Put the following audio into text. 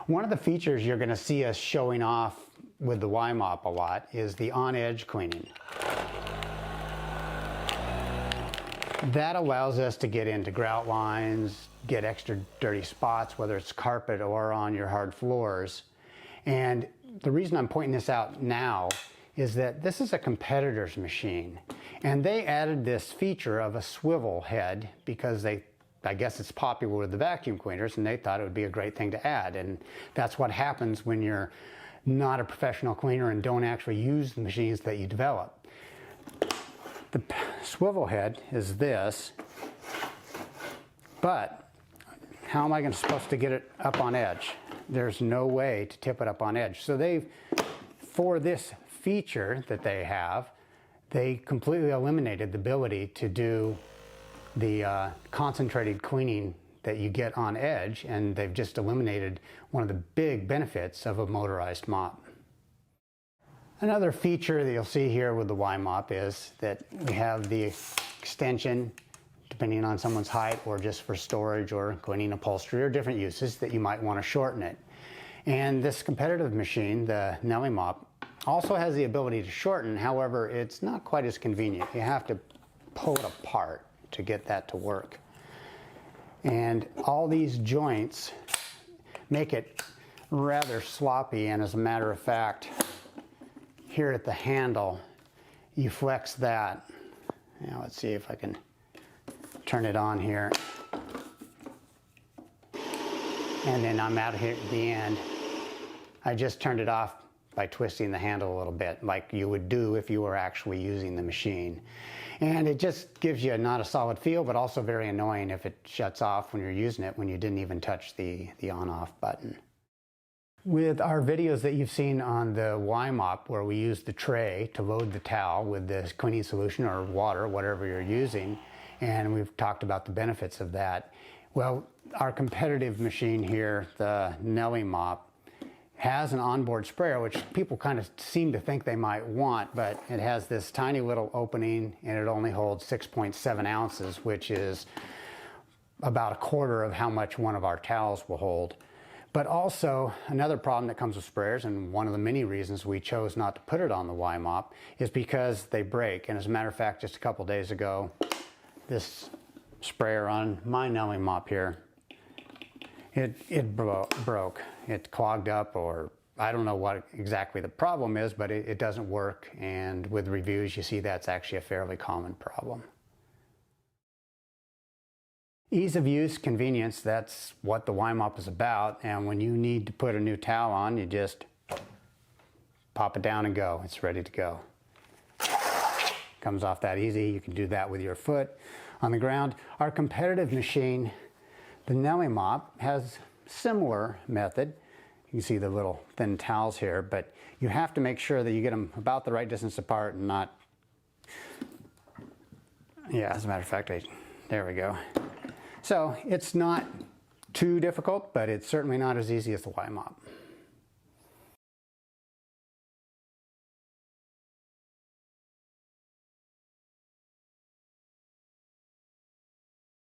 One of the features you're going to see us showing off with the YMop a lot is the on-edge cleaning. That allows us to get into grout lines, get extra dirty spots, whether it's carpet or on your hard floors. And the reason I'm pointing this out now is that this is a competitor's machine. And they added this feature of a swivel head because I guess it's popular with the vacuum cleaners, and they thought it would be a great thing to add. And that's what happens when you're not a professional cleaner and don't actually use the machines that you develop. The swivel head is this, but how am I supposed to get it up on edge? There's no way to tip it up on edge. So for this feature that they have, they completely eliminated the ability to do the concentrated cleaning that you get on edge, and they've just eliminated one of the big benefits of a motorized mop. Another feature that you'll see here with the YMop is that we have the extension, depending on someone's height or just for storage or cleaning upholstery or different uses that you might want to shorten it. And this competitive machine, the Nellie's mop, also has the ability to shorten. However, it's not quite as convenient. You have to pull it apart to get that to work. And all these joints make it rather sloppy, and as a matter of fact, here at the handle, you flex that. Now let's see if I can turn it on here. And then I'm out here at the end. I just turned it off by twisting the handle a little bit, like you would do if you were actually using the machine. And it just gives you not a solid feel, but also very annoying if it shuts off when you're using it when you didn't even touch the on-off button. With our videos that you've seen on the YMop, where we use the tray to load the towel with the cleaning solution or water, whatever you're using, and we've talked about the benefits of that. Well, our competitive machine here, the Nellie's mop, has an onboard sprayer, which people kind of seem to think they might want, but it has this tiny little opening, and it only holds 6.7 ounces, which is about a quarter of how much one of our towels will hold. But also, another problem that comes with sprayers, and one of the many reasons we chose not to put it on the YMop, is because they break. And as a matter of fact, just a couple days ago, this sprayer on my Nellie's mop here, it broke. It clogged up, or I don't know what exactly the problem is, but it doesn't work. And with reviews, you see that's actually a fairly common problem. Ease of use, convenience, that's what the YMop is about. And when you need to put a new towel on, you just pop it down and go. It's ready to go. Comes off that easy. You can do that with your foot on the ground. Our competitive machine, the Nellie's mop, has similar method. You can see the little thin towels here, but you have to make sure that you get them about the right distance apart and not, yeah, as a matter of fact, there we go. So it's not too difficult, but it's certainly not as easy as the YMop.